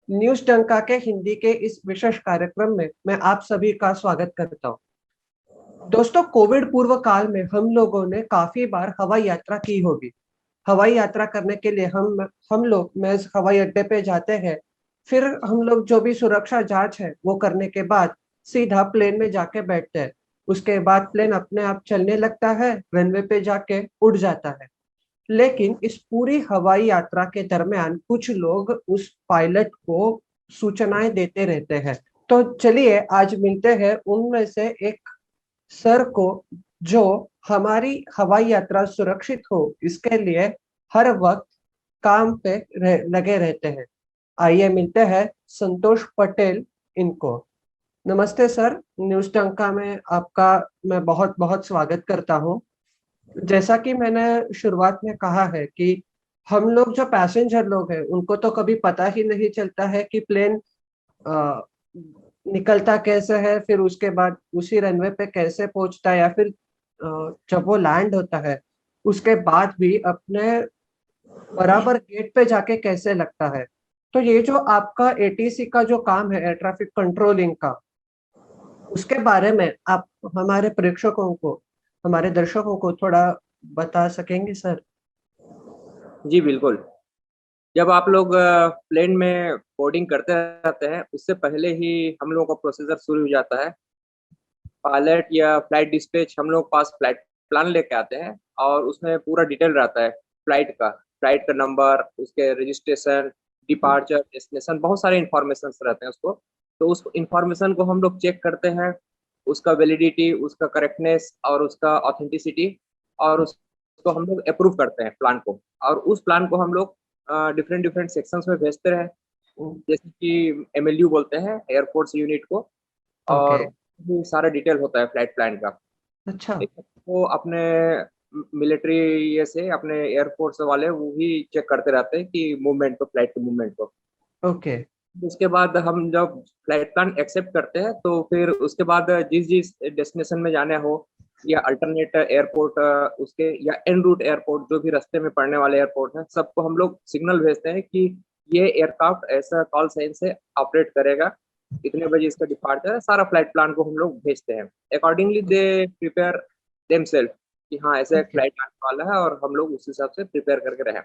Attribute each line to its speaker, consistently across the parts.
Speaker 1: News टंका के हिंदी के इस विशेष कार्यक्रम में मैं आप सभी का स्वागत करता हूँ। दोस्तों, कोविड पूर्व काल में हम लोगों ने काफी बार हवाई यात्रा की होगी। हवाई यात्रा करने के लिए हम लोग महज हवाई अड्डे पे जाते हैं। फिर हम लोग जो भी सुरक्षा जांच है वो करने के बाद सीधा प्लेन में जाके बैठते हैं। उसके बाद प्लेन अपने आप चलने लगता है, रनवे पे जाके उड़ जाता है। लेकिन इस पूरी हवाई यात्रा के दरमियान कुछ लोग उस पायलट को सूचनाएं देते रहते हैं। तो चलिए आज मिलते हैं उनमें से एक सर को, जो हमारी हवाई यात्रा सुरक्षित हो इसके लिए हर वक्त काम पे लगे रहते हैं। आइए मिलते हैं संतोष पटेल इनको। नमस्ते सर, न्यूज टंका में आपका मैं बहुत बहुत स्वागत करता हूँ। जैसा कि मैंने शुरुआत में कहा है कि हम लोग जो पैसेंजर लोग हैं उनको तो कभी पता ही नहीं चलता है कि प्लेन अ, निकलता कैसे है, फिर उसके बाद उसी रनवे पे कैसे पहुंचता है, या फिर जब वो लैंड होता है उसके बाद भी अपने बराबर गेट पे जाके कैसे लगता है। तो ये जो आपका एटीसी का जो काम है, एयर ट्रैफिक कंट्रोलिंग का, उसके बारे में आप हमारे प्रेक्षकों को, हमारे दर्शकों को थोड़ा बता सकेंगे सर?
Speaker 2: जी बिल्कुल। जब आप लोग प्लेन में बोर्डिंग करते रहते हैं, उससे पहले ही हम लोगों का प्रोसीजर शुरू हो जाता है। पायलट या फ्लाइट डिस्पैच हम लोग पास फ्लाइट प्लान लेके आते हैं और उसमें पूरा डिटेल रहता है फ्लाइट का नंबर, उसके रजिस्ट्रेशन, डिपार्चर, डेस्टिनेशन, बहुत सारे इंफॉर्मेशन रहते हैं उसको। तो उस इंफॉर्मेशन को हम लोग चेक करते हैं, उसका वैलिडिटी, उसका करेक्टनेस और उसका ऑथेंटिसिटी, और उसको हम लोग अप्रूव करते हैं प्लान को। और उस प्लान को हम लोग डिफरेंट डिफरेंट सेक्शंस में भेजते रहे, जैसे कि एमएलयू बोलते हैं, एयरफोर्स यूनिट को।
Speaker 1: ओके।
Speaker 2: और भी सारा डिटेल होता है फ्लाइट प्लान का।
Speaker 1: अच्छा।
Speaker 2: एक वो अपने मिलिट्री ये से अपने एयरफोर्स वाले वो भी चेक करते रहते हैं कि मूवमेंट को, फ्लाइट के मूवमेंट को।
Speaker 1: ओके।
Speaker 2: उसके बाद हम जब फ्लाइट प्लान एक्सेप्ट करते हैं तो फिर उसके बाद जिस जिस डेस्टिनेशन में जाने हो, या अल्टरनेट एयरपोर्ट, उसके या एन रूट एयरपोर्ट, जो भी रास्ते में पड़ने वाले एयरपोर्ट हैं, सबको हम लोग सिग्नल भेजते हैं कि ये एयरक्राफ्ट ऐसा कॉल साइन से ऑपरेट करेगा, इतने बजे इसका डिपार्चर है। सारा फ्लाइट प्लान को हम लोग भेजते हैं। अकॉर्डिंगली दे प्रिपेयर देमसेल्फ कि हाँ ऐसा एक
Speaker 1: ओके।
Speaker 2: फ्लाइट आने वाला है, और हम लोग उस हिसाब से प्रिपेयर करके रहें।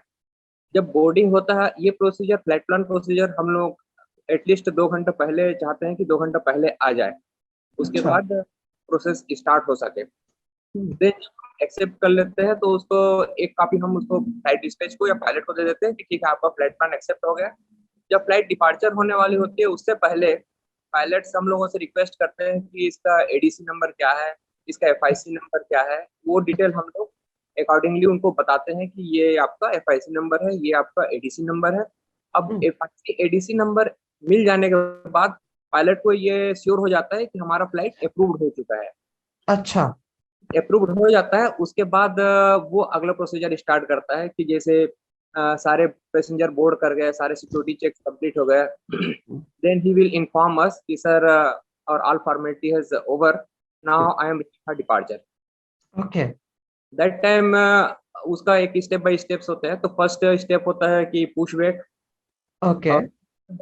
Speaker 2: जब बोर्डिंग होता है, ये प्रोसीजर, फ्लाइट प्लान प्रोसीजर, हम लोग एटलीस्ट 2 घंटे पहले चाहते हैं कि 2 घंटे पहले आ जाए, उसके
Speaker 1: अच्छा।
Speaker 2: बाद प्रोसेस स्टार्ट हो सके।
Speaker 1: हम्म।
Speaker 2: देन एक्सेप्ट कर लेते हैं तो उसको एक कॉपी हम उसको फ्लाइट डिस्पैच को या पायलट को दे देते हैं कि ठीक है, आपका फ्लाइट प्लान एक्सेप्ट हो गया। जब फ्लाइट डिपार्चर होने वाली होती है, उससे पहले पायलट्स हम लोगों से रिक्वेस्ट करते हैं कि इसका एडीसी नंबर क्या है, इसका एफआईसी नंबर क्या है। वो डिटेल हम लोग अकॉर्डिंगली उनको बताते हैं कि ये आपका एफआईसी नंबर है, ये आपका एडीसी नंबर है। अब
Speaker 1: हम्म।
Speaker 2: एफआईसी एडीसी नंबर मिल जाने के बाद पायलट को ये श्योर हो जाता है कि हमारा फ्लाइट अप्रूव्ड हो चुका है।
Speaker 1: अच्छा।
Speaker 2: अप्रूव्ड हो जाता है, उसके बाद वो अगला प्रोसीजर स्टार्ट करता है कि जैसे सारे पैसेंजर बोर्ड कर गए, सारे सिक्योरिटी चेक कंप्लीट हो गए, then he will inform us कि सर और all formality has over, now I am ready for departure.
Speaker 1: Okay.
Speaker 2: That time उसका एक स्टेप बाय स्टेप्स होते हैं। तो फर्स्ट स्टेप होता है कि पुश बैक।
Speaker 1: ओके।
Speaker 2: और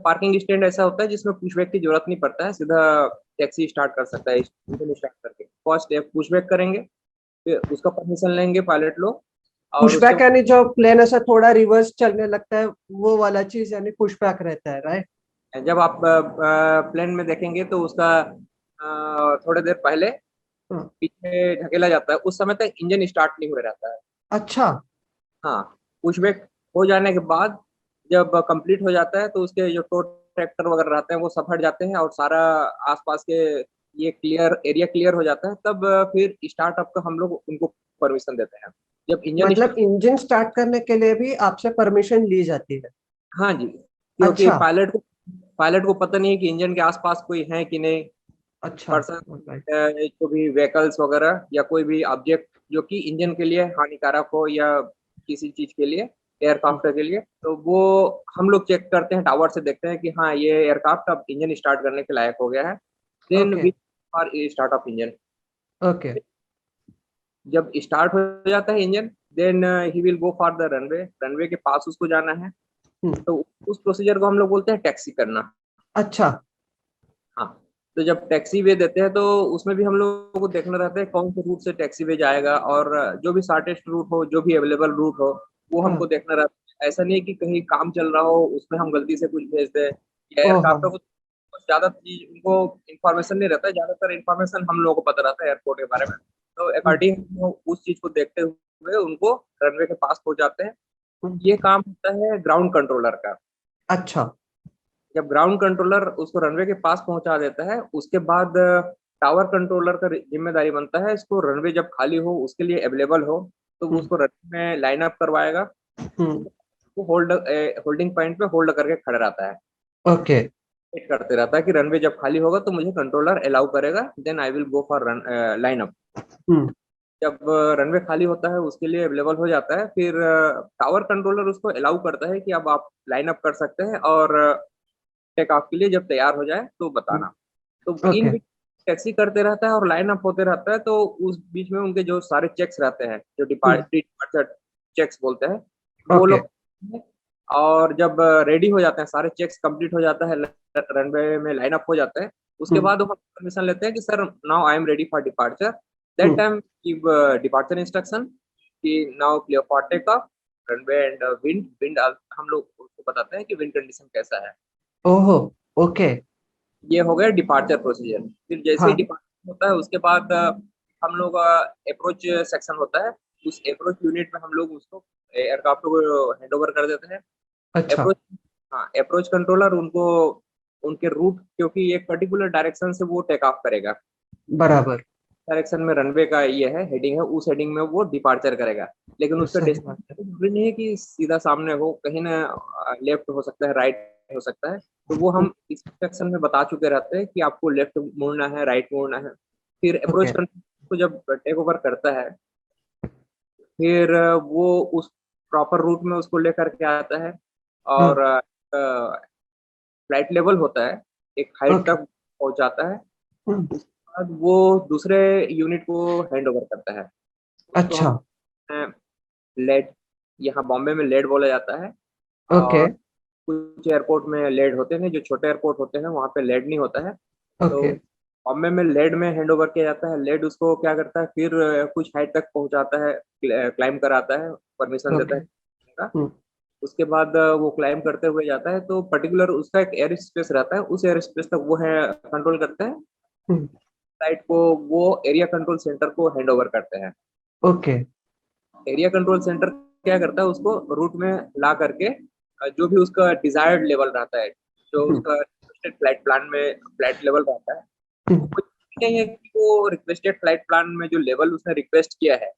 Speaker 2: पार्किंग स्टैंड ऐसा होता है जिसमें पुश बैक की जरूरत नहीं पड़ता है, सीधा टैक्सी स्टार्ट कर सकता है इंजन स्टार्ट करके। फर्स्ट स्टेप पुश बैक करेंगे, फिर उसका परमिशन लेंगे पायलट लोग। और उसके
Speaker 1: पुशबैक यानी जो प्लेन ऐसा थोड़ा रिवर्स चलने लगता है, वो वाला चीज यानी पुशबैक रहता है, राइट?
Speaker 2: बाद जब आप प्लेन में देखेंगे तो उसका थोड़ी देर पहले पीछे ढकेला जाता है, उस समय तक इंजन स्टार्ट नहीं हो रहता है।
Speaker 1: अच्छा।
Speaker 2: हाँ, पुशबैक हो जाने के बाद जब कंप्लीट हो जाता है तो उसके जो टो ट्रैक्टर वगैरह रहते हैं वो सब हट जाते हैं, और सारा आसपास के ये क्लियर एरिया क्लियर हो जाता है। तब फिर स्टार्टअप का हम लोग उनको परमिशन देते हैं। जब इंजन
Speaker 1: मतलब
Speaker 2: स्टार्ट,
Speaker 1: इंजन स्टार्ट करने के लिए भी आपसे परमिशन ली जाती है?
Speaker 2: हाँ जी, क्योंकि
Speaker 1: अच्छा।
Speaker 2: पायलट को पता नहीं है कि इंजन के आसपास कोई है कि नहीं,
Speaker 1: अच्छा।
Speaker 2: Person,
Speaker 1: right.
Speaker 2: जो भी व्हीकल्स वगैरह या कोई भी ऑब्जेक्ट जो कि इंजन के लिए हानिकारक हो, या किसी चीज के लिए, एयरक्राफ्ट के लिए, तो वो हम लोग चेक करते हैं, टावर से देखते हैं कि हाँ ये एयरक्राफ्ट अब इंजन स्टार्ट करने के लायक हो गया है। Then
Speaker 1: okay.
Speaker 2: We are start of engine.
Speaker 1: Okay.
Speaker 2: जब स्टार्ट हो जाता है engine, then he will go for the runway. Runway के पास उसको जाना है। तो उस प्रोसीजर को हम लोग बोलते हैं टैक्सी करना।
Speaker 1: अच्छा।
Speaker 2: हाँ, तो जब टैक्सी वे देते हैं तो उसमें भी हम लोग को देखना रहता है कौन से रूट से टैक्सी वे जाएगा, और जो भी शॉर्टेस्ट रूट हो, जो भी अवेलेबल रूट हो, वो हमको
Speaker 1: हाँ।
Speaker 2: देखना रहता है। ऐसा नहीं कि कहीं काम चल रहा हो उसमें हम गलती से कुछ भेज दें, या
Speaker 1: ओहो।
Speaker 2: एयरक्राफ्ट को कुछ ज्यादा चीज उनको इन्फॉर्मेशन नहीं रहता है, ज्यादातर इन्फॉर्मेशन हम लोगों को पता रहता है एयरपोर्ट के बारे में। तो
Speaker 1: हम्म,
Speaker 2: अकॉर्डिंग उस चीज को देखते हुए उनको रनवे के पास पहुंच जाते हैं।
Speaker 1: हम्म,
Speaker 2: ये काम होता है ग्राउंड कंट्रोलर का।
Speaker 1: अच्छा।
Speaker 2: जब ग्राउंड कंट्रोलर उसको रनवे के पास पहुंचा देता है, उसके बाद टावर कंट्रोलर का जिम्मेदारी बनता है इसको रनवे जब खाली हो उसके लिए अवेलेबल हो, तो वो
Speaker 1: हम्म,
Speaker 2: उसको रनवे में लाइन अप करवाएगा।
Speaker 1: हम्म,
Speaker 2: वो होल्डिंग पॉइंट पे होल्ड करके खड़ा रहता है,
Speaker 1: ओके।
Speaker 2: वेट करते रहता है कि रनवे जब खाली होगा तो मुझे कंट्रोलर अलाउ करेगा, then I will go for run line up.
Speaker 1: Hmm,
Speaker 2: जब रनवे खाली होता है उसके लिए अवेलेबल हो जाता है, फिर टावर कंट्रोलर उसको अलाउ करता है कि अब आप लाइन अप कर सकते हैं, और टेक ऑफ के लिए जब तैयार हो जाए तो बताना। तो इन
Speaker 1: ओके।
Speaker 2: बीच टैक्सी करते रहता है और लाइन अप होते रहता है, तो उस बीच में उनके जो सारे चेक्स रहते हैं, जो डिपार्चर चेक्स बोलते हैं, वो
Speaker 1: ओके।
Speaker 2: लोग, और जब रेडी हो जाते हैं, सारे चेक्स कंप्लीट हो जाता है, रनवे में लाइन अप हो जाते हैं, उसके
Speaker 1: हम्म,
Speaker 2: बाद वो हम परमिशन लेते हैं कि sir now I am ready for departure. That
Speaker 1: hmm,
Speaker 2: time give departure instruction कि now clear for take off, runway end wind wind हम लोग उसको बताते हैं कि विंड कंडीशन कैसा है।
Speaker 1: ओहो। ओके।
Speaker 2: ये हो गया डिपार्चर प्रोसीजर। फिर जैसे ही
Speaker 1: हाँ।
Speaker 2: डिपार्चर होता है उसके बाद हम लोग अप्रोच सेक्शन होता है। उस अप्रोच यूनिट में हम लोग उसको एयरक्राफ्ट को हैंड ओवर कर देते हैं।
Speaker 1: अच्छा।
Speaker 2: अप्रोच, हाँ, अप्रोच कंट्रोलर उनको उनके रूट, क्योंकि एक पर्टिकुलर डायरेक्शन से वो टेक ऑफ करेगा,
Speaker 1: बराबर।
Speaker 2: डायरेक्शन में रनवे का ये है हेडिंग है, उस हेडिंग में वो डिपार्चर करेगा। लेकिन उसका
Speaker 1: सही बात है।
Speaker 2: डेस्टिनेशन जरूरी नहीं है कि सीधा सामने हो, कहीं ना लेफ्ट हो सकता है, राइट हो सकता है। तो वो
Speaker 1: हम्म,
Speaker 2: हम इस सेक्शन में बता चुके रहते हैं कि आपको लेफ्ट मुड़ना है, राइट मुड़ना है। फिर अप्रोच
Speaker 1: ओके।
Speaker 2: कंट्रोल को जब टेक ओवर करता है, फिर वो उस प्रॉपर रूट में उसको लेकर के आता है,
Speaker 1: हाँ।
Speaker 2: और फ्लाइट लेवल होता है, एक हाइट
Speaker 1: ओके।
Speaker 2: तक पहुंच जाता है।
Speaker 1: हम्म,
Speaker 2: उसके बाद वो दूसरे यूनिट को हैंड ओवर करता है। उसको
Speaker 1: अच्छा।
Speaker 2: हम लेड, यहाँ बॉम्बे में लेड बोला जाता है,
Speaker 1: ओके।
Speaker 2: और कुछ एयरपोर्ट में लेड होते हैं, जो छोटे एयरपोर्ट होते हैं वहाँ पे लेड नहीं होता है। तो
Speaker 1: ओके।
Speaker 2: बॉम्बे में लेड में हैंड ओवर किया जाता है। लेड उसको क्या करता है, फिर कुछ हाइट तक पहुंचाता है, क्लाइम कराता है, परमिशन देता
Speaker 1: ओके।
Speaker 2: है।
Speaker 1: हम्म,
Speaker 2: उसके बाद वो क्लाइम करते हुए जाता है, तो पर्टिकुलर उसका एक एयर स्पेस रहता है, उस एयर स्पेस तक वो है कंट्रोल करते हैं।
Speaker 1: हम्म,
Speaker 2: फ्लाइट को वो एरिया कंट्रोल सेंटर को हैंड ओवर करते हैं।
Speaker 1: ओके।
Speaker 2: एरिया कंट्रोल सेंटर क्या करता है, उसको रूट में ला करके जो भी उसका डिजायर्ड लेवल रहता है, जो
Speaker 1: हम्म,
Speaker 2: उसका रिक्वेस्टेड फ्लाइट प्लान में फ्लाइट लेवल रहता है,
Speaker 1: हम्म,
Speaker 2: वो नहीं है कि वो रिक्वेस्टेड फ्लाइट प्लान में जो लेवल उसने रिक्वेस्ट किया है,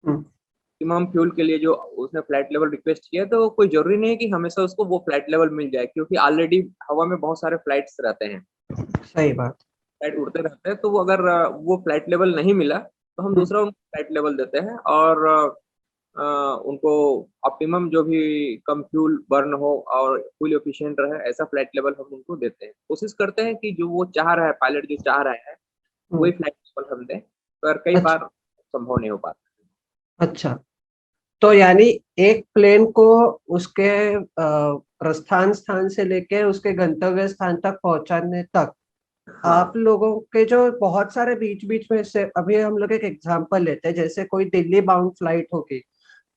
Speaker 1: हम्म,
Speaker 2: मिनिमम फ्यूल के लिए जो उसने फ्लाइट लेवल रिक्वेस्ट किया है, तो कोई जरूरी नहीं है कि हमेशा उसको वो फ्लाइट लेवल मिल जाए, क्योंकि ऑलरेडी हवा में बहुत सारे फ्लाइट्स रहते हैं,
Speaker 1: सही बात।
Speaker 2: फ्लाइट उड़ते रहते हैं। तो वो अगर वो फ्लाइट लेवल नहीं मिला तो हम
Speaker 1: हम्म,
Speaker 2: दूसरा उनको फ्लाइट लेवल देते हैं, और उनको ऑप्टिमम जो भी कम फ्यूल बर्न हो और फुल एफिशिएंट रहे, ऐसा फ्लाइट लेवल हम उनको देते हैं। कोशिश करते हैं कि जो वो चाह रहा है, पायलट जो चाह रहा है, वही
Speaker 1: हम्म,
Speaker 2: फ्लाइट लेवल हम दें, पर कई
Speaker 1: अच्छा।
Speaker 2: बार संभव नहीं हो पाता।
Speaker 1: अच्छा। तो यानी एक प्लेन को उसके प्रस्थान स्थान से लेके उसके गंतव्य स्थान तक पहुंचाने तक आप
Speaker 2: हाँ,
Speaker 1: लोगों के जो बहुत सारे बीच बीच में से, अभी हम लोग एक एग्जांपल लेते हैं, जैसे कोई दिल्ली बाउंड फ्लाइट होगी,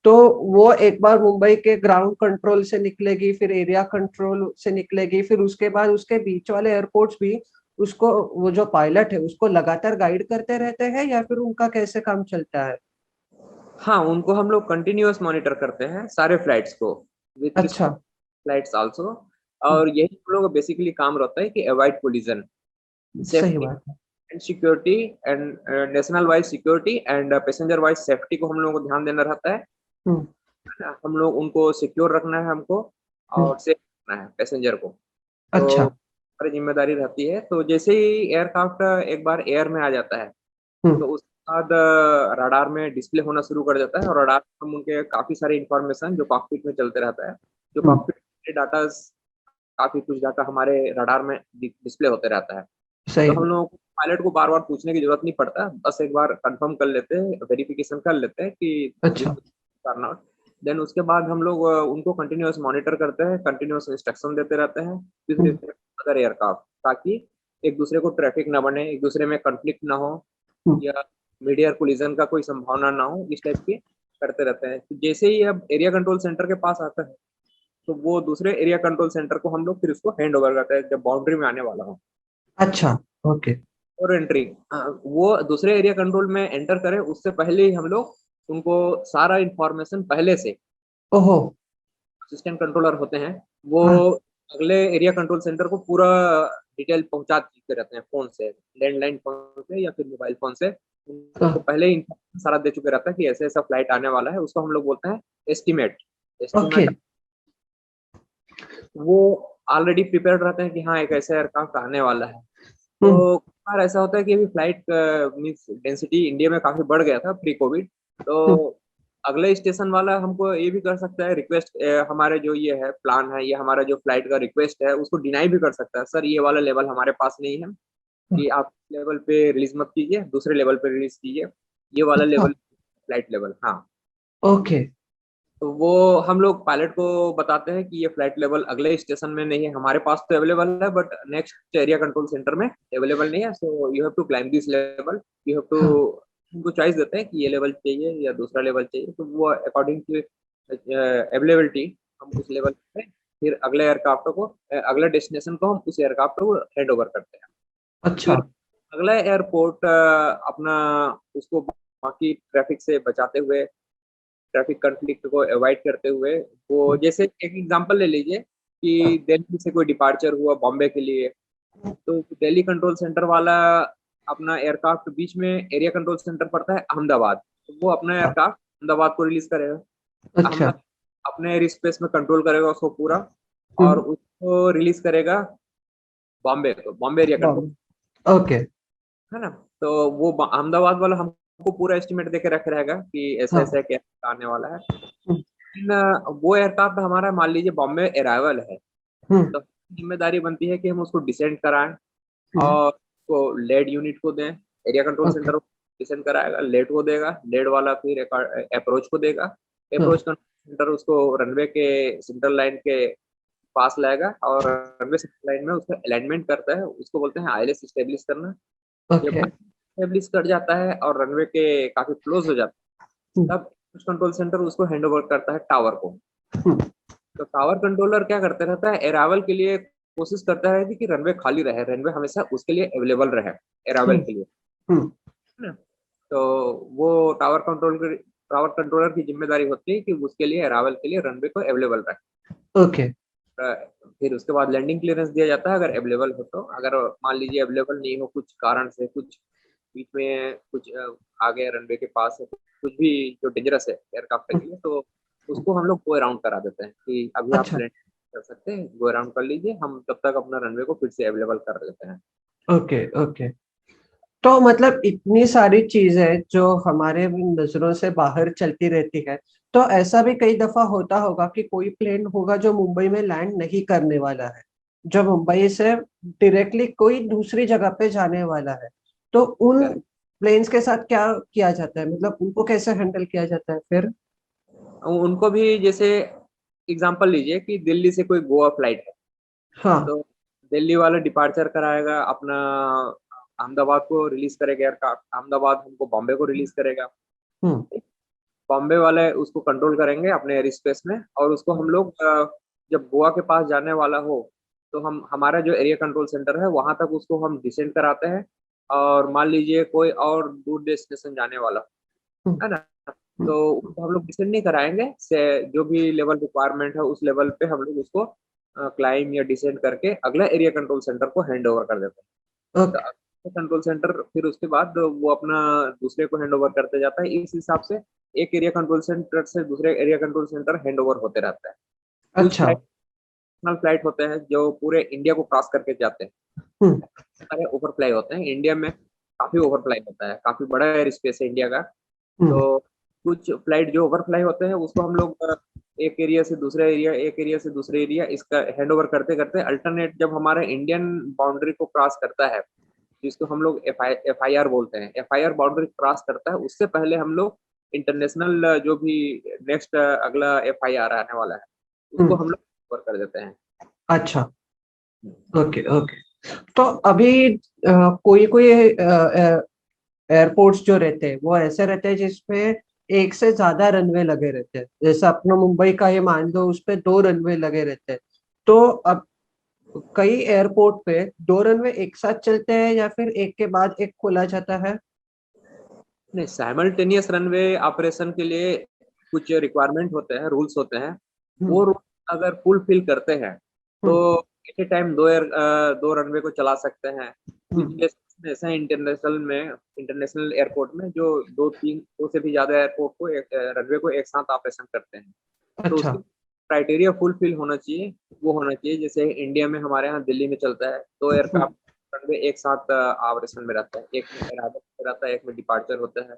Speaker 1: तो वो एक बार मुंबई के ग्राउंड कंट्रोल से निकलेगी, फिर एरिया कंट्रोल से निकलेगी, फिर उसके बाद उसके बीच वाले एयरपोर्ट्स भी उसको, वो जो पायलट है उसको लगातार गाइड करते रहते हैं, या फिर उनका कैसे काम चलता है?
Speaker 2: हाँ, उनको हम लोग कंटिन्यूअस मॉनिटर करते हैं सारे फ्लाइट्स को, विथ
Speaker 1: अच्छा।
Speaker 2: Respect flights also.
Speaker 1: हम्म,
Speaker 2: और यही हम लोग का बेसिकली काम रहता है कि अवॉइड कोलिजन,
Speaker 1: सही
Speaker 2: सेफ्टी
Speaker 1: बात है।
Speaker 2: And security, and national wise security and passenger wise safety को हम लोगों को ध्यान देना रहता है।
Speaker 1: हम्म,
Speaker 2: हम लोग उनको सिक्योर रखना है हमको,
Speaker 1: हम्म,
Speaker 2: और सेफ रखना है पैसेंजर को। तो
Speaker 1: अच्छा।
Speaker 2: हमारी जिम्मेदारी रहती है। तो जैसे ही एयरक्राफ्ट एक बार एयर में आ जाता है,
Speaker 1: हम्म,
Speaker 2: तो उसके बाद रडार में डिस्प्ले होना शुरू कर देता है, और रडार में हम उनके काफी सारे इंफॉर्मेशन जो कॉकपिट में चलते रहता है, जो
Speaker 1: हम्म,
Speaker 2: कॉकपिट के डाटा, काफी कुछ डाटा हमारे रडार में डिस्प्ले होते रहता है। तो
Speaker 1: सही
Speaker 2: हम
Speaker 1: बात।
Speaker 2: लोगों को पायलट को बार बार पूछने की जरूरत नहीं पड़ता, बस एक बार कंफर्म कर लेते हैं, वेरिफिकेशन कर लेते हैं कि दिस
Speaker 1: अच्छा।
Speaker 2: नॉट। देन उसके बाद हम लोग उनको कंटिन्यूअस मॉनिटर करते हैं, कंटिन्यूअस इंस्ट्रक्शन देते रहते हैं
Speaker 1: हम्म,
Speaker 2: अदर एयरक्राफ्ट, ताकि एक दूसरे को ट्रैफिक ना बने, एक दूसरे में कॉन्फ्लिक्ट ना हो,
Speaker 1: हम्म।
Speaker 2: या मीडिया कोलिजन का कोई संभावना ना हो, इस टाइप के करते रहते हैं। तो जैसे ही अब एरिया कंट्रोल सेंटर के पास आता है, तो वो दूसरे एरिया कंट्रोल सेंटर को हम लोग फिर उसको हैंड ओवर करते हैं जब बाउंड्री में आने वाला हो।
Speaker 1: अच्छा। ओके।
Speaker 2: और एंट्री, वो दूसरे एरिया कंट्रोल में एंटर करे उससे पहले ही हम लोग उनको सारा इंफॉर्मेशन पहले से,
Speaker 1: ओहो।
Speaker 2: असिस्टेंट कंट्रोलर होते हैं वो
Speaker 1: हाँ।
Speaker 2: अगले एरिया कंट्रोल सेंटर को पूरा डिटेल पहुंचा देते रहते हैं, फोन से, लैंडलाइन फोन से या फिर मोबाइल फोन से उनको
Speaker 1: हाँ,
Speaker 2: पहले ही information सारा दे चुके रहता है कि ऐसे ऐसा फ्लाइट आने वाला है। उसको हम लोग बोलते हैं एस्टिमेट।
Speaker 1: ओके।
Speaker 2: एस्टिमेट वो ऑलरेडी प्रिपेयर्ड रहते हैं कि हाँ एक ऐसा एयरक्राफ्ट आने वाला है।
Speaker 1: हम्म,
Speaker 2: तो कई बार ऐसा होता है कि अभी फ्लाइट मीन्स डेंसिटी इंडिया में काफी बढ़ गया था प्री कोविड, तो
Speaker 1: हम्म।
Speaker 2: अगले स्टेशन वाला हमको ये भी कर सकता है रिक्वेस्ट, हमारे जो ये है प्लान है, ये हमारा जो फ्लाइट का रिक्वेस्ट है उसको डिनाई भी कर सकता है, सर ये वाला लेवल हमारे पास नहीं है, कि आप लेवल पे रिलीज मत कीजिए, दूसरे लेवल पे रिलीज कीजिए, ये वाला
Speaker 1: अच्छा।
Speaker 2: Level flight level. हाँ,
Speaker 1: ओके।
Speaker 2: तो वो हम लोग पायलट को बताते हैं कि ये फ्लाइट लेवल अगले स्टेशन में नहीं है, हमारे पास तो अवेलेबल है but next area control centre में अवेलेबल नहीं है, so you have to climb this level, you have to.
Speaker 1: हाँ।
Speaker 2: उनको चॉइस देते हैं कि ये लेवल चाहिए या दूसरा लेवल चाहिए, तो वो अकॉर्डिंग टू अवेलेबिलिटी हम उस लेवल पे फिर अगले एयरक्राफ्ट को, अगले डेस्टिनेशन को हम उस एयरक्राफ्ट को हैंड ओवर करते हैं।
Speaker 1: अच्छा।
Speaker 2: फिर अगला एयरपोर्ट अपना उसको बाकी ट्रैफिक से बचाते हुए, ट्रैफिक कॉन्फ्लिक्ट को अवॉइड करते हुए, वो जैसे एक एग्जांपल ले लीजिए कि दिल्ली से कोई डिपार्चर हुआ बॉम्बे के लिए, तो दिल्ली कंट्रोल सेंटर वाला अपना एयरक्राफ्ट बीच में एरिया कंट्रोल सेंटर पड़ता है अहमदाबाद, तो वो अपना
Speaker 1: हाँ,
Speaker 2: एयरक्राफ्ट अहमदाबाद को रिलीज करेगा,
Speaker 1: अच्छा।
Speaker 2: अहमदाबाद अपने एयर स्पेस में कंट्रोल करेगा उसको पूरा, और
Speaker 1: हम्म।
Speaker 2: उसको रिलीज करेगा बॉम्बे को, Bombay area control,
Speaker 1: Bombay. Okay.
Speaker 2: है ना। तो वो अहमदाबाद वाला हमको पूरा एस्टिमेट देके रखे रहेगा कि ऐसा
Speaker 1: हाँ।
Speaker 2: ऐसा क्या आने वाला है।
Speaker 1: हम्म,
Speaker 2: लेकिन वो एयरक्राफ्ट हमारा मान लीजिए बॉम्बे अराइवल है,
Speaker 1: हम्म,
Speaker 2: तो जिम्मेदारी बनती है कि हम उसको डिसेंड कराएं
Speaker 1: हम्म।
Speaker 2: और उसको लेड यूनिट को दें, area control
Speaker 1: okay.
Speaker 2: Centre descend कराएगा, लेड को देगा, लेड वाला फिर अप्रोच को देगा,
Speaker 1: हाँ।
Speaker 2: अप्रोच कंट्रोल सेंटर उसको रनवे के सेंट्रल लाइन के पास लाएगा, और रनवे सेंट्रल लाइन में उसका अलाइनमेंट करता है, उसको बोलते हैं आईएलएस स्टेब्लिश करना। जब
Speaker 1: ओके।
Speaker 2: स्टेब्लिश कर जाता है और रनवे के काफी क्लोज हो जाता
Speaker 1: हम्म,
Speaker 2: है, तब कंट्रोल सेंटर उसको हैंड ओवर करता है टावर को।
Speaker 1: हम्म।
Speaker 2: तो टावर कंट्रोलर क्या करते रहता है, अरावल के लिए कोशिश करता है कि रनवे खाली रहे, रनवे हमेशा उसके लिए अवेलेबल रहे अरावल
Speaker 1: हम्म,
Speaker 2: के लिए,
Speaker 1: हम्म।
Speaker 2: है ना। तो वो टावर कंट्रोलर की जिम्मेदारी होती है कि उसके लिए अरावल के लिए रनवे को अवेलेबल रखे।
Speaker 1: ओके।
Speaker 2: अ, फिर उसके बाद लैंडिंग क्लियरेंस दिया जाता है अगर अवेलेबल हो, तो अगर मान लीजिए अवेलेबल नहीं हो कुछ कारण से, कुछ बीच में कुछ आ गया रनवे के पास है, कुछ भी जो डेंजरस है एयरक्राफ्ट के लिए, तो उसको हम लोग गो अराउंड करा देते हैं कि अभी आप
Speaker 1: अच्छा।
Speaker 2: लैंड कर सकते हैं, गो अराउंड कर लीजिए, हम तब तक अपना रनवे को फिर से अवेलेबल कर देते हैं।
Speaker 1: ओके। ओके। तो मतलब इतनी सारी चीजें जो हमारे नजरों से बाहर चलती रहती है, तो ऐसा भी कई दफा होता होगा कि कोई प्लेन होगा जो मुंबई में लैंड नहीं करने वाला है, जो मुंबई से डायरेक्टली कोई दूसरी जगह पे जाने वाला है, तो उन
Speaker 2: करेक्ट।
Speaker 1: प्लेन्स के साथ क्या किया जाता है, मतलब उनको कैसे हैंडल किया जाता है फिर?
Speaker 2: उनको भी जैसे एग्जांपल लीजिए कि दिल्ली से कोई गोवा फ्लाइट है,
Speaker 1: हाँ।
Speaker 2: तो दिल्ली वाला डिपार्चर कराएगा अपना, अहमदाबाद को रिलीज करेगा एयरक्राफ्ट, अहमदाबाद हमको बॉम्बे को रिलीज करेगा,
Speaker 1: हम्म,
Speaker 2: बॉम्बे वाले उसको कंट्रोल करेंगे अपने एयर स्पेस में, और उसको हम लोग जब गोवा के पास जाने वाला हो, तो हम हमारा जो एरिया कंट्रोल सेंटर है वहां तक उसको हम डिसेंड कराते हैं, और मान लीजिए कोई और दूर डेस्टिनेशन जाने वाला
Speaker 1: हम्म,
Speaker 2: है ना,
Speaker 1: हम्म।
Speaker 2: तो उसको हम लोग डिसेंड नहीं कराएंगे से, जो भी लेवल रिक्वायरमेंट है उस लेवल पे हम लोग उसको क्लाइम या डिसेंड करके अगला एरिया कंट्रोल सेंटर को हैंड ओवर कर देते
Speaker 1: ओके।
Speaker 2: हैं। तो कंट्रोल सेंटर फिर उसके बाद वो अपना दूसरे को हैंड ओवर करते जाता है, इस हिसाब से एक एरिया कंट्रोल सेंटर से दूसरे area control centre hand over होते रहता है। कुछ
Speaker 1: अच्छा।
Speaker 2: फ्लाइट होते हैं जो पूरे इंडिया को क्रॉस करके जाते हैं,
Speaker 1: हम्म,
Speaker 2: सारे ओवरफ्लाई होते हैं इंडिया में, काफी ओवरफ्लाई होता है, काफी बड़ा एयर स्पेस है इंडिया का।
Speaker 1: हम्म,
Speaker 2: तो कुछ फ्लाइट जो ओवरफ्लाई होते हैं उसको हम लोग एक एरिया से दूसरे एरिया, एक एरिया से दूसरे एरिया, इसका हैंड ओवर करते करते अल्टरनेट जब हमारा इंडियन बाउंड्री को क्रॉस करता है, जिसको हम लोग एफ आई आर बोलते हैं, F I R boundary cross करता है, उससे पहले हम लोग इंटरनेशनल जो भी नेक्स्ट अगला FIR आने वाला है उसको हम लोग कवर कर देते हैं।
Speaker 1: अच्छा, ओके ओके। तो अभी कोई कोई एयरपोर्ट्स जो रहते हैं वो ऐसे रहते हैं जिसमें एक से ज्यादा रनवे लगे रहते हैं, जैसे अपना मुंबई का ही मान लो, उस पे 2 रनवे लगे रहते हैं। तो अब कई एयरपोर्ट पे 2 रनवे एक साथ चलते हैं या फिर एक के बाद एक खोला जाता है?
Speaker 2: नहीं, साइमल्टेनियस रनवे ऑपरेशन के लिए कुछ रिक्वायरमेंट होते हैं, रूल्स होते हैं। वो
Speaker 1: हम्म
Speaker 2: रूल अगर फुलफिल करते हैं तो
Speaker 1: हम्म
Speaker 2: एट ए टाइम दो रनवे को चला सकते हैं। कुछ
Speaker 1: हम्म।
Speaker 2: केसेस में ऐसा है इंटरनेशनल एयरपोर्ट में जो दो से भी ज्यादा एयरपोर्ट को एक रनवे को एक साथ ऑपरेशन करते हैं। तो
Speaker 1: अच्छा।
Speaker 2: उसके क्राइटेरिया फुलफिल होना चाहिए, वो होना चाहिए। जैसे इंडिया में हमारे यहाँ दिल्ली में चलता है, 2 एयरक्राफ्ट रनवे एक साथ ऑपरेशन में रहता है, एक में अराइवल रहता है, एक में डिपार्चर होता है, या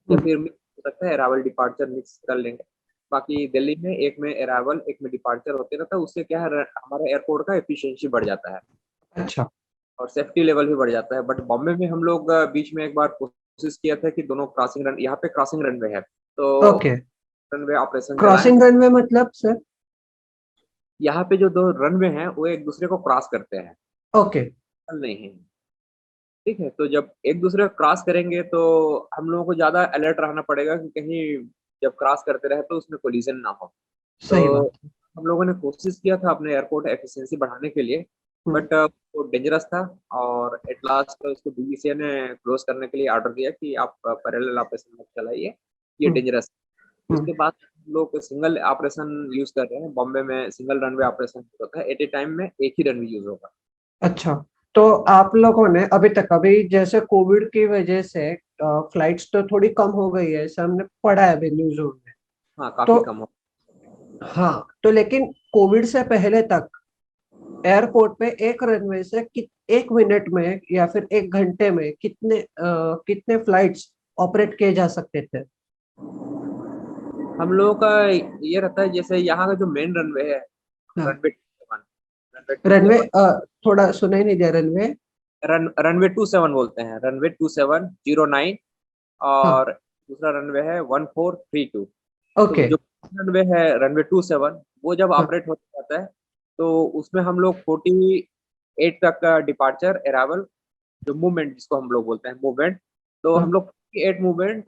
Speaker 1: हम्म,
Speaker 2: फिर मिक्स हो सकता है, अराइवल डिपार्चर मिक्स कर लेंगे। बाकी दिल्ली में एक में अराइवल एक में डिपार्चर होते रहता है। उससे क्या है, हमारे एयरपोर्ट का एफिशिएंसी बढ़ जाता है
Speaker 1: अच्छा।
Speaker 2: और सेफ्टी लेवल भी बढ़ जाता है। बट बॉम्बे में हम लोग बीच में एक बार कोशिश किया था कि दोनों क्रॉसिंग रन, यहाँ पे क्रॉसिंग रनवे है तो
Speaker 1: ओके।
Speaker 2: रनवे ऑपरेशन चलाएं।
Speaker 1: क्रॉसिंग रनवे मतलब सर?
Speaker 2: यहाँ पे जो दो रनवे हैं वो एक दूसरे को क्रॉस करते हैं,
Speaker 1: ओके।
Speaker 2: नहीं है। ठीक है, तो जब एक दूसरे को क्रॉस करेंगे तो हम लोगों को ज्यादा अलर्ट रहना पड़ेगा कि कहीं जब क्रॉस करते रहे तो उसमें कोलिजन ना हो। तो
Speaker 1: सही बात।
Speaker 2: हम लोगों ने कोशिश किया था अपने एयरपोर्ट एफिशिएंसी बढ़ाने के लिए,
Speaker 1: हम्म
Speaker 2: बट वो डेंजरस था। और एट लास्ट उसको DGCA ने क्लोज करने के लिए ऑर्डर दिया कि आप पैरेलल ऑपरेशन मत चलाइए, ये
Speaker 1: हम्म
Speaker 2: डेंजरस।
Speaker 1: हम्म।
Speaker 2: उसके बाद हम लोग सिंगल ऑपरेशन यूज कर रहे हैं। बॉम्बे में सिंगल रनवे ऑपरेशन होता है, एट ए टाइम में एक ही रनवे यूज होगा।
Speaker 1: अच्छा, तो आप लोगों ने अभी तक, अभी जैसे कोविड की वजह से फ्लाइट्स तो थोड़ी कम हो गई है, ऐसा हमने पढ़ा है अभी न्यूज़ में।
Speaker 2: हाँ, काफी
Speaker 1: तो
Speaker 2: कम हो।
Speaker 1: हाँ, तो लेकिन कोविड से पहले तक एयरपोर्ट पे एक रनवे से 1 मिनट में या फिर 1 घंटे में कितने फ्लाइट्स ऑपरेट किए जा सकते थे?
Speaker 2: हम लोगों का ये रहता है, जैसे यहाँ का जो मेन रनवे है,
Speaker 1: हाँ।
Speaker 2: रनवे 2 7, रनवे 2 7,
Speaker 1: रनवे, थोड़ा सुनाई नहीं दिया, रनवे।
Speaker 2: रनवे 2 7 बोलते हैं, रनवे 2 7 09।
Speaker 1: हाँ।
Speaker 2: और दूसरा रनवे है 1432। तो
Speaker 1: ओके।
Speaker 2: जो रनवे है रनवे 2 7, वो जब
Speaker 1: हाँ।
Speaker 2: ऑपरेट होता जाता है तो उसमें हम लोग 48 तक का डिपार्चर अराइवल, जो मूवमेंट जिसको हम लोग बोलते हैं मूवमेंट, तो हम
Speaker 1: हाँ।
Speaker 2: लोग 48 मूवमेंट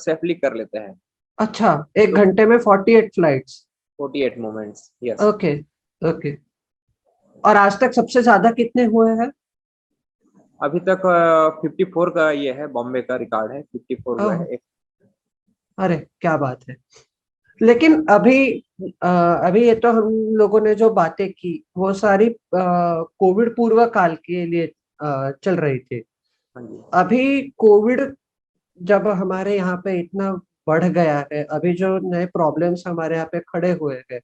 Speaker 2: सेफली कर लेते हैं।
Speaker 1: अच्छा, एक
Speaker 2: तो
Speaker 1: घंटे में 48 flights?
Speaker 2: 48 movements, yes.
Speaker 1: Okay okay. और आज तक सबसे ज्यादा कितने हुए हैं?
Speaker 2: अभी तक 54 का ये है, बॉम्बे का रिकॉर्ड है, 54 हुआ
Speaker 1: ओह,
Speaker 2: है एक।
Speaker 1: अरे क्या बात है। लेकिन अभी अभी ये तो हम लोगों ने जो बातें की वो सारी कोविड पूर्व काल के लिए चल रही थी।
Speaker 2: हाँ जी।
Speaker 1: अभी कोविड जब हमारे यहाँ पे इतना बढ़ गया है, अभी जो नए प्रॉब्लम्स हमारे यहाँ पे खड़े हुए हैं,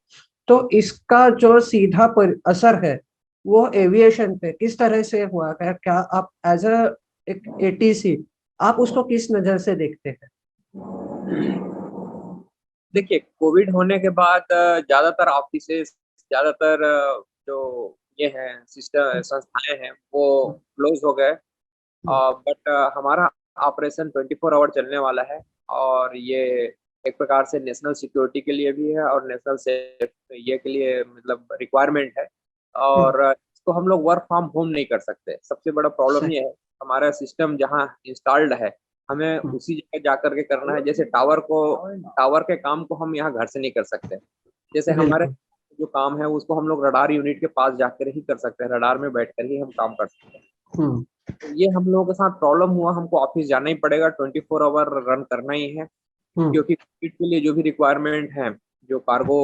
Speaker 1: तो इसका जो सीधा असर है वो एविएशन पे किस तरह से हुआ है? क्या आप एज अ एक ATC आप उसको किस नजर से देखते हैं?
Speaker 2: देखिए, कोविड होने के बाद ज्यादातर ऑफिसेस, ज्यादातर जो ये है सिस्टम संस्थाएं हैं वो क्लोज हो गए।
Speaker 1: हम्म
Speaker 2: बट हमारा ऑपरेशन 24 आवर चलने वाला है। और ये एक प्रकार से नेशनल सिक्योरिटी के लिए भी है और नेशनल सेफ ये के लिए मतलब रिक्वायरमेंट है।
Speaker 1: हम्म।
Speaker 2: और इसको हम लोग वर्क फ्रॉम होम नहीं कर सकते। सबसे बड़ा प्रॉब्लम
Speaker 1: सही।
Speaker 2: ये है, हमारा सिस्टम जहाँ इंस्टॉल्ड है हमें
Speaker 1: हम्म
Speaker 2: उसी जगह जा करके करना है। जैसे टावर के काम को हम यहाँ घर से नहीं कर सकते। जैसे हमारे
Speaker 1: बिल्कुल।
Speaker 2: जो काम है उसको हम लोग रडार यूनिट के पास जाकर ही कर सकते हैं, रडार में बैठकर ही हम काम कर सकते हैं।
Speaker 1: हम्म
Speaker 2: तो ये हम लोगों के साथ प्रॉब्लम हुआ, हमको ऑफिस जाना ही पड़ेगा, 24 आवर रन करना ही है।
Speaker 1: हम्म।
Speaker 2: क्योंकि कोविड के लिए जो भी रिक्वायरमेंट है, जो कार्गो,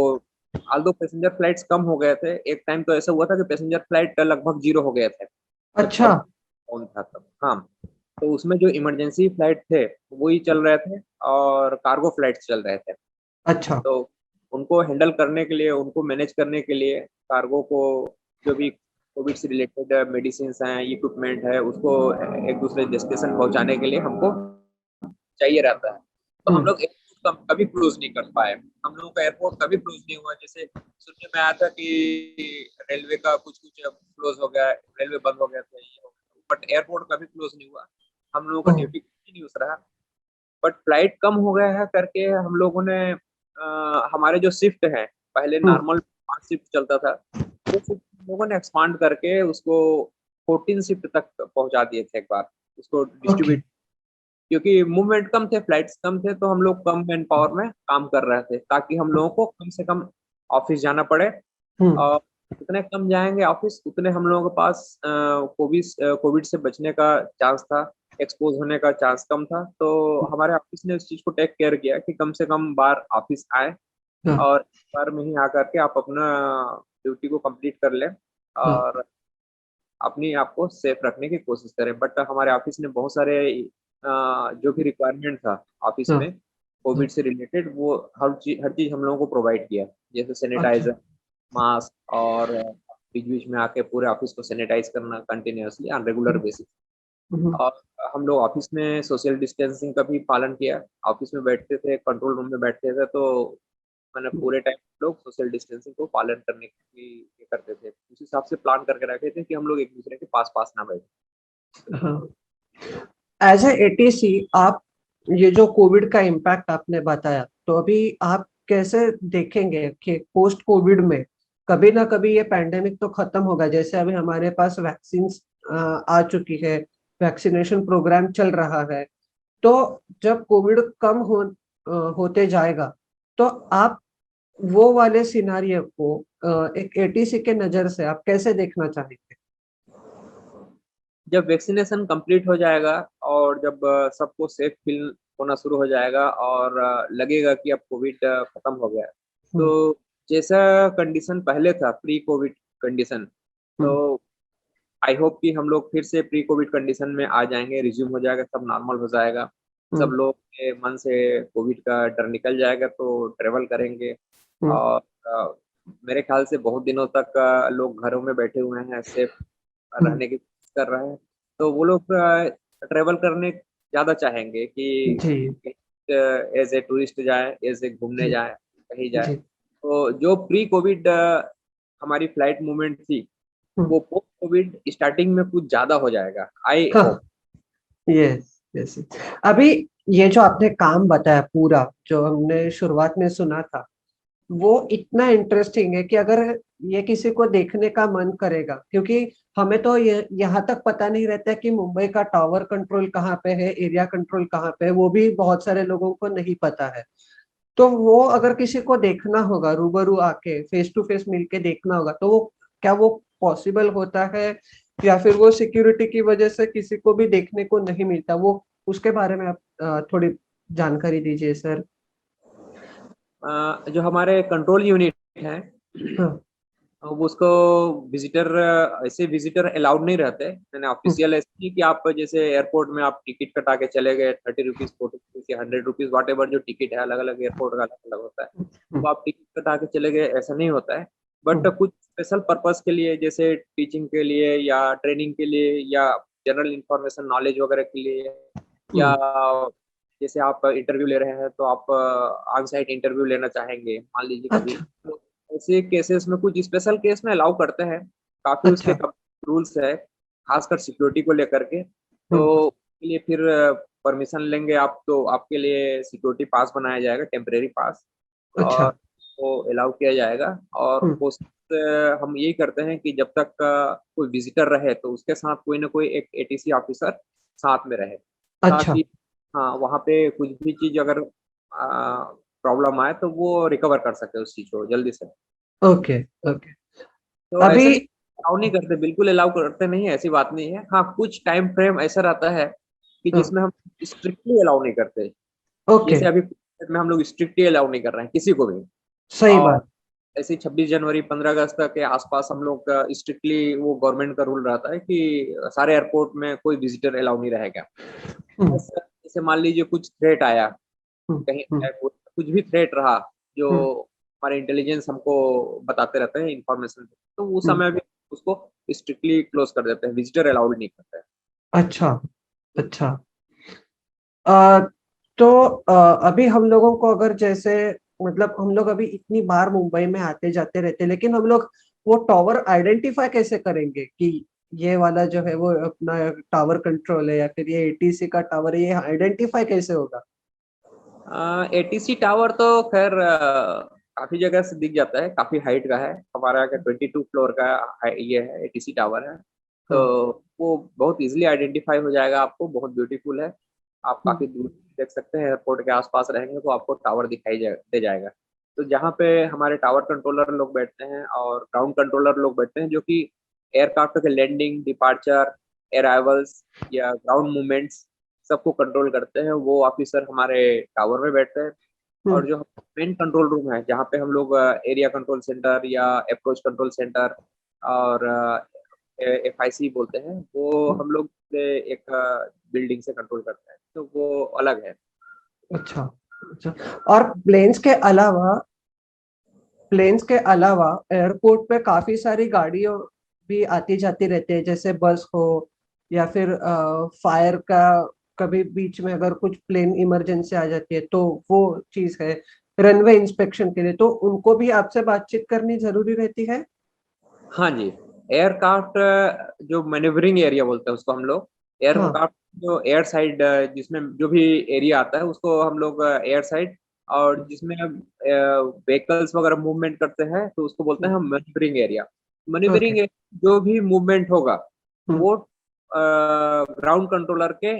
Speaker 2: आल्दो पैसेंजर फ्लाइट्स कम हो गए थे, एक टाइम तो ऐसा हुआ था कि पैसेंजर फ्लाइट लगभग जीरो हो गए थे जब
Speaker 1: अच्छा।
Speaker 2: सब ऑन था तब। हाँ, तो उसमें जो इमरजेंसी फ्लाइट थे वही चल रहे थे और कार्गो फ्लाइट्स चल रहे थे।
Speaker 1: अच्छा।
Speaker 2: तो उनको हैंडल करने के लिए, उनको मैनेज करने के लिए, कार्गो को जो भी कोविड से रिलेटेड मेडिसिन हैं, इक्विपमेंट है, उसको एक दूसरे डेस्टिनेशन पहुंचाने के लिए हमको चाहिए रहता है। तो हम
Speaker 1: हम्म
Speaker 2: लोग एयरपोर्ट कभी क्लोज नहीं कर पाए। हम लोगों का एयरपोर्ट कभी क्लोज नहीं हुआ। जैसे सुनने में आया था कि रेलवे का कुछ कुछ क्लोज हो गया, रेलवे बंद हो गया था, बट एयरपोर्ट कभी क्लोज नहीं हुआ। हम लोगों का
Speaker 1: ओह,
Speaker 2: ड्यूटी कंटिन्यूस रहा। बट फ्लाइट कम हो गया है करके हम लोगों ने हमारे जो शिफ्ट है, पहले
Speaker 1: हम्म,
Speaker 2: नॉर्मल 5 शिफ्ट चलता था, वो शिफ्ट हम लोगों ने एक्सपांड करके उसको 14 शिफ्ट तक पहुंचा दिए थे एक बार, उसको
Speaker 1: ओके।
Speaker 2: डिस्ट्रीब्यूट, क्योंकि मूवमेंट कम थे, फ्लाइट्स कम थे, तो हम लोग कम मैन पावर में काम कर रहे थे ताकि हम लोगों को कम से कम ऑफिस जाना पड़े।
Speaker 1: हम्म,
Speaker 2: और जितने कम जाएंगे ऑफिस उतने हम लोगों के पास कोविड से बचने का चांस था, एक्सपोज होने का चांस कम था। तो हमारे ऑफिस ने इस चीज को टेक केयर किया कि कम से कम बार ऑफिस आए
Speaker 1: हाँ,
Speaker 2: और बार में ही आकर के आप अपना ड्यूटी को कंप्लीट कर लें
Speaker 1: हाँ,
Speaker 2: और अपनी आप को सेफ रखने की कोशिश करें। बट हमारे ऑफिस ने बहुत सारे जो भी रिक्वायरमेंट था ऑफिस
Speaker 1: हाँ,
Speaker 2: में कोविड
Speaker 1: हाँ,
Speaker 2: से रिलेटेड, वो हर चीज हम लोगों को प्रोवाइड किया, जैसे
Speaker 1: अच्छा।
Speaker 2: सैनिटाइजर, मास्क, और बीच बीच में आके पूरे ऑफिस को सैनिटाइज करना continuously on regular
Speaker 1: hmm,
Speaker 2: basis.
Speaker 1: Hmm,
Speaker 2: और हम लोग ऑफिस में सोशल डिस्टेंसिंग का भी पालन किया, ऑफिस में बैठते थे, कंट्रोल रूम में बैठते थे, तो मैंने पूरे टाइम लोग सोशल डिस्टेंसिंग को पालन करने की ये करते थे, उस हिसाब से प्लान करके रखे थे कि हम लोग एक दूसरे के पास पास ना बैठे।
Speaker 1: हाँ। एज ए एटीसी आप, ये जो कोविड का इम्पैक्ट आपने बताया, तो अभी आप कैसे देखेंगे कि पोस्ट कोविड में कभी ना कभी ये पैंडेमिक तो खत्म होगा, जैसे अभी हमारे पास वैक्सीन आ चुकी है, वैक्सीनेशन प्रोग्राम चल रहा है, तो जब कोविड कम होते जाएगा, तो आप वो वाले सिनारियो को एक एटीसी के नजर से आप कैसे देखना चाहेंगे?
Speaker 2: जब वैक्सीनेशन कंप्लीट हो जाएगा और जब सबको सेफ फील होना शुरू हो जाएगा और लगेगा कि अब कोविड खत्म हो गया, तो
Speaker 1: हम्म,
Speaker 2: जैसा कंडीशन पहले था प्री कोविड कंडीशन, तो
Speaker 1: हम्म,
Speaker 2: आई होप कि हम लोग फिर से प्री कोविड कंडीशन में आ जाएंगे, रिज्यूम हो जाएगा, सब नॉर्मल हो जाएगा, सब
Speaker 1: हम्म,
Speaker 2: लोग के मन से कोविड का डर निकल जाएगा, तो ट्रेवल करेंगे।
Speaker 1: हम्म,
Speaker 2: और मेरे ख्याल से बहुत दिनों तक लोग घरों में बैठे हुए हैं, सेफ
Speaker 1: हम्म,
Speaker 2: रहने की कोशिश कर रहे हैं, तो वो लोग ट्रेवल करने ज़्यादा चाहेंगे कि
Speaker 1: जी,
Speaker 2: एज ए टूरिस्ट जाए, एज ए घूमने
Speaker 1: जी,
Speaker 2: जाए, कहीं जाए।
Speaker 1: जी,
Speaker 2: तो जो प्री कोविड हमारी फ्लाइट मूवमेंट थी,
Speaker 1: हम्म,
Speaker 2: वो पोस्ट कोविड स्टार्टिंग में कुछ ज़्यादा हो जाएगा, आई
Speaker 1: हाँ,
Speaker 2: होप।
Speaker 1: Yes, yes. अभी ये जो आपने काम बताया पूरा, जो हमने शुरुआत में सुना था, वो इतना इंटरेस्टिंग है कि अगर ये किसी को देखने का मन करेगा, क्योंकि हमें तो ये यहाँ तक पता नहीं रहता है कि मुंबई का टावर कंट्रोल कहाँ पे है, एरिया कंट्रोल कहाँ पे है, वो भी बहुत सारे लोगों को नहीं पता है। तो वो अगर किसी को देखना होगा, रूबरू आके फेस टू फेस मिलके देखना होगा, तो वो क्या वो पॉसिबल होता है, या फिर वो सिक्योरिटी की वजह से किसी को भी देखने को नहीं मिलता? वो उसके बारे में आप थोड़ी जानकारी दीजिए सर।
Speaker 2: जो हमारे कंट्रोल यूनिट हैं,
Speaker 1: हाँ,
Speaker 2: अब उसको विजिटर, ऐसे विजिटर अलाउड नहीं रहते, मैंने
Speaker 1: हम्म,
Speaker 2: ऑफिशियल ऐसे नहीं कि आप जैसे एयरपोर्ट में आप टिकट कटा के चले गए, 30 रुपीज, 40 रुपीज या 100 रुपीज, वाट एवर जो टिकट है, अलग अलग एयरपोर्ट का अलग अलग होता है,
Speaker 1: हम्म,
Speaker 2: तो आप टिकट कटा के चले गए, ऐसा नहीं होता है। बट
Speaker 1: हम्म,
Speaker 2: कुछ स्पेशल पर्पस के लिए, जैसे टीचिंग के लिए या ट्रेनिंग के लिए या जनरल इंफॉर्मेशन नॉलेज वगैरह के लिए, या
Speaker 1: हम्म,
Speaker 2: जैसे आप इंटरव्यू ले रहे हैं तो आप ऑन साइट इंटरव्यू लेना चाहेंगे, मान लीजिए कभी,
Speaker 1: अच्छा,
Speaker 2: तो ऐसे केसेस में, कुछ स्पेशल केस में अलाउ करते हैं, काफी उसके
Speaker 1: अच्छा,
Speaker 2: रूल्स है, खासकर सिक्योरिटी को लेकर के, तो
Speaker 1: हम्म,
Speaker 2: उसके लिए फिर परमिशन लेंगे आप, तो आपके लिए सिक्योरिटी पास बनाया जाएगा, टेम्परेरी पास,
Speaker 1: अच्छा,
Speaker 2: और वो अलाउ किया जाएगा। और
Speaker 1: हम्म,
Speaker 2: कोशिश हम यही करते हैं कि जब तक कोई विजिटर रहे तो उसके साथ कोई ना कोई एक एटीसी ऑफिसर साथ में रहे,
Speaker 1: अच्छा,
Speaker 2: ताकि हाँ वहाँ पे कुछ भी चीज अगर प्रॉब्लम आए तो वो रिकवर कर सके उस चीज को जल्दी से।
Speaker 1: Okay, okay.
Speaker 2: तो
Speaker 1: अभी
Speaker 2: ऐसा नहीं अलाउ नहीं करते, बिल्कुल अलाउ करते नहीं है, ऐसी बात नहीं है, हाँ कुछ टाइम फ्रेम ऐसा रहता है कि जिसमें हम स्ट्रिक्टली अलाउ नहीं करते,
Speaker 1: ओके,
Speaker 2: जैसे अभी में हम लोग स्ट्रिक्टली अलाउ नहीं कर रहे हैं किसी को भी।
Speaker 1: सही
Speaker 2: और
Speaker 1: बात।
Speaker 2: ऐसे 26 जनवरी, 15 अगस्त के आसपास हम लोग स्ट्रिक्टली वो गवर्नमेंट का रूल रहता है कि सारे एयरपोर्ट में कोई विजिटर अलाउ नहीं रहेगा।
Speaker 1: हम्म,
Speaker 2: बस जैसे मान लीजिए कुछ थ्रेट आया,
Speaker 1: हम्म,
Speaker 2: कहीं
Speaker 1: हम्म,
Speaker 2: कुछ भी थ्रेट रहा जो
Speaker 1: हम्म,
Speaker 2: हमारे इंटेलिजेंस हमको बताते रहते हैं इंफॉर्मेशन, तो उस
Speaker 1: हम्म,
Speaker 2: समय भी उसको स्ट्रिक्टली क्लोज कर देते हैं, विजिटर अलाउड नहीं करते हैं।
Speaker 1: अच्छा, अच्छा। अ, तो अभी हम लोगों को अगर जैसे, मतलब हम लोग अभी इतनी बार मुंबई में आते जाते रहते, लेकिन हम लोग वो टावर आइडेंटिफाई कैसे करेंगे कि ये वाला जो है वो अपना टावर कंट्रोल है, या फिर ये एटीसी का टावर है, ये आइडेंटिफाई कैसे होगा?
Speaker 2: एटीसी टावर तो खैर काफी जगह से दिख जाता है, काफी हाइट का है। हमारा यहाँ 22 फ्लोर का ये है, एटीसी टावर है। तो
Speaker 1: हाँ।
Speaker 2: वो बहुत इजीली आइडेंटिफाई हो जाएगा आपको, बहुत ब्यूटीफुल है। आप
Speaker 1: हम्म।
Speaker 2: काफी दूर देख सकते हैं, एयरपोर्ट के आसपास रहेंगे तो आपको टावर दे जाएगा। तो जहाँ पे हमारे टावर कंट्रोलर लोग बैठते हैं और ग्राउंड कंट्रोलर लोग बैठते हैं, जो कि एयरक्राफ्ट के लैंडिंग, डिपार्चर, अराइवल्स या ग्राउंड मूवमेंट्स सबको कंट्रोल करते हैं, वो ऑफिसर हमारे टावर में बैठते हैं।
Speaker 1: हम्म।
Speaker 2: और जो मेन कंट्रोल रूम है, जहाँ पे हम लोग एरिया कंट्रोल सेंटर या अप्रोच कंट्रोल सेंटर और एफआईसी बोलते हैं, वो
Speaker 1: हम्म।
Speaker 2: हम लोग एक बिल्डिंग से कंट्रोल करते हैं, तो वो अलग है।
Speaker 1: अच्छा। अच्छा। और प्लेन्स के अलावा एयरपोर्ट पे काफी सारी गाड़ियां भी आती जाती रहती है, जैसे बस हो या फिर फायर का, कभी बीच में अगर कुछ प्लेन इमरजेंसी आ जाती है तो वो चीज है। रनवे इंस्पेक्शन के लिए तो उनको भी आपसे बातचीत करनी जरूरी रहती है।
Speaker 2: हाँ जी, एयरक्राफ्ट जो मैन्यूवरिंग एरिया बोलते हैं उसको हम लोग,
Speaker 1: हाँ।
Speaker 2: एयरक्राफ्ट जो एयर साइड, जिसमें जो भी एरिया आता है उसको हम लोग एयर साइड, और जिसमें व्हीकल्स वगैरह मूवमेंट करते हैं तो उसको बोलते हैं हम मैन्यूवरिंग एरिया।
Speaker 1: ओके।
Speaker 2: मैन्यूवरिंग जो भी मूवमेंट होगा
Speaker 1: हम्म।
Speaker 2: वो ग्राउंड कंट्रोलर के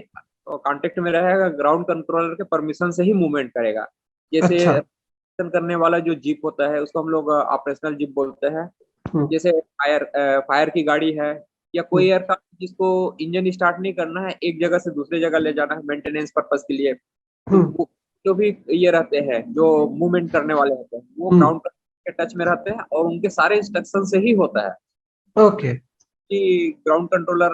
Speaker 2: कांटेक्ट में रहेगा, ग्राउंड कंट्रोलर के परमिशन से ही मूवमेंट करेगा। जैसे
Speaker 1: अच्छा।
Speaker 2: करने वाला जो जीप होता है उसको हम लोग ऑपरेशनल जीप बोलते हैं।
Speaker 1: हम्म।
Speaker 2: जैसे फायर की गाड़ी है, या कोई
Speaker 1: हम्म।
Speaker 2: एयरक्राफ्ट जिसको इंजन स्टार्ट नहीं करना है, एक जगह से दूसरी जगह ले जाना है मेंटेनेंस पर्पज के लिए, तो
Speaker 1: हम्म।
Speaker 2: वो जो भी ये रहते हैं, जो मूवमेंट करने वाले होते हैं, वो
Speaker 1: हम्म।
Speaker 2: ग्राउंड के टच में रहते हैं और उनके सारे इंस्ट्रक्शन से ही होता है।
Speaker 1: ओके।
Speaker 2: कि ग्राउंड कंट्रोलर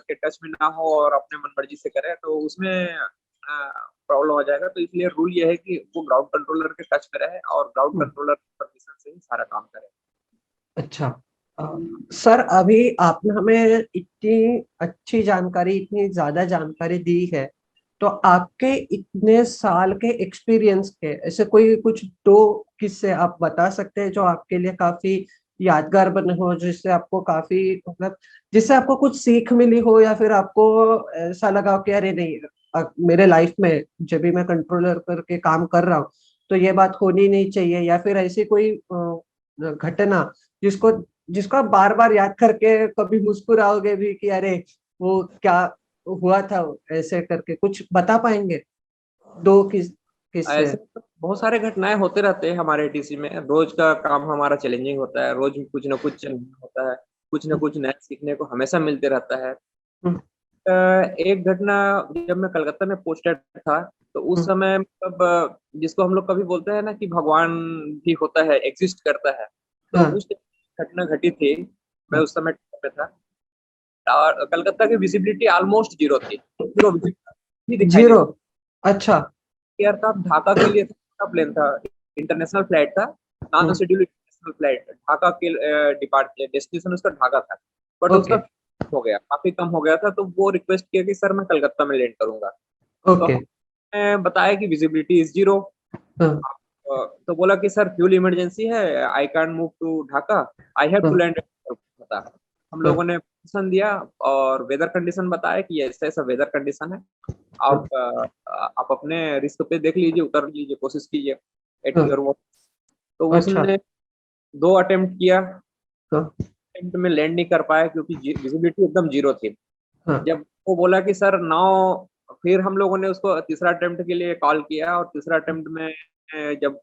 Speaker 2: के टच में ना हो और अपने मन मर्जी से करे तो उसमें प्रॉब्लम हो जाएगा। तो इसलिए रूल ये है कि वो ग्राउंड कंट्रोलर के टच में रहे और ग्राउंड
Speaker 1: हम्म।
Speaker 2: कंट्रोलर परमिशन से ही सारा काम करे।
Speaker 1: अच्छा। अ, सर, अभी आपने हमें इतनी अच्छी जानकारी, इतनी ज्यादा जानकारी दी है, तो आपके इतने साल के एक्सपीरियंस के ऐसे कोई कुछ दो किस्से आप बता सकते हैं जो आपके लिए काफी यादगार बने हो, जिससे आपको काफी मतलब जिससे आपको कुछ सीख मिली हो, या फिर आपको ऐसा लगा हो कि अरे नहीं, मेरे लाइफ में जब भी मैं कंट्रोलर करके काम कर रहा हूँ तो ये बात होनी नहीं चाहिए, या फिर ऐसी कोई घटना जिसको जिसको आप बार बार याद करके कभी मुस्कुराओगे भी कि अरे वो क्या हुआ था, ऐसे करके कुछ बता पाएंगे? दो किससे?
Speaker 2: ऐसे तो बहुत सारे घटनाएं होते रहते हैं हमारे टीसी में। रोज का काम हमारा चैलेंजिंग होता है, रोज कुछ ना कुछ होता है, कुछ ना कुछ नया सीखने को हमेशा मिलते रहता है। एक घटना, जब मैं कलकत्ता में पोस्टेड था, तो उस समय मतलब जिसको हम लोग कभी बोलते हैं ना कि भगवान भी होता है, एग्जिस्ट करता है, तो
Speaker 1: हाँ।
Speaker 2: उस घटना घटी थी। मैं उस समय ट्रिप पे था और कलकत्ता की विजिबिलिटी ऑलमोस्ट जीरो थी, जीरो विजिबिलिटी दिखाई
Speaker 1: जीरो?
Speaker 2: देती।
Speaker 1: अच्छा।
Speaker 2: एयरक्राफ्ट ढाका के लिए था, प्लेन था, इंटरनेशनल फ्लाइट था, नॉन
Speaker 1: हम्म।
Speaker 2: शेड्यूल्ड इंटरनेशनल फ्लाइट, ढाका के डिपार्ट डेस्टिनेशन उसका ढाका था। बट उसका
Speaker 1: ओके।
Speaker 2: हो गया, काफी कम हो गया था, तो वो रिक्वेस्ट किया कि सर मैं कलकत्ता में लैंड करूंगा। तो
Speaker 1: ओके।
Speaker 2: हमने बताया कि विजिबिलिटी इज जीरो।
Speaker 1: हाँ।
Speaker 2: तो बोला कि सर फ्यूल इमरजेंसी है, I can move to Dhaka, I have to
Speaker 1: हाँ।
Speaker 2: लैंड। बता, हम
Speaker 1: हाँ।
Speaker 2: लोगों ने पोजीशन दिया और वेदर कंडीशन बताया कि ऐसा ऐसा वेदर कंडीशन है,
Speaker 1: हाँ।
Speaker 2: आप अपने रिस्क पे देख लीजिए, उतर लीजिए, कोशिश कीजिए एट
Speaker 1: हाँ।
Speaker 2: योर वो। तो
Speaker 1: अच्छा।
Speaker 2: उसने दो अटेम्प्ट किया,
Speaker 1: हाँ।
Speaker 2: अटेम्प्ट में लैंड नहीं कर पाया क्योंकि विजिबिलिटी एकदम जीरो थी।
Speaker 1: हाँ।
Speaker 2: जब वो बोला कि सर नाउ, फिर हम लोगों ने उसको तीसरा अटेम्प्ट के लिए कॉल किया, और तीसरा अटेम्प्ट में जब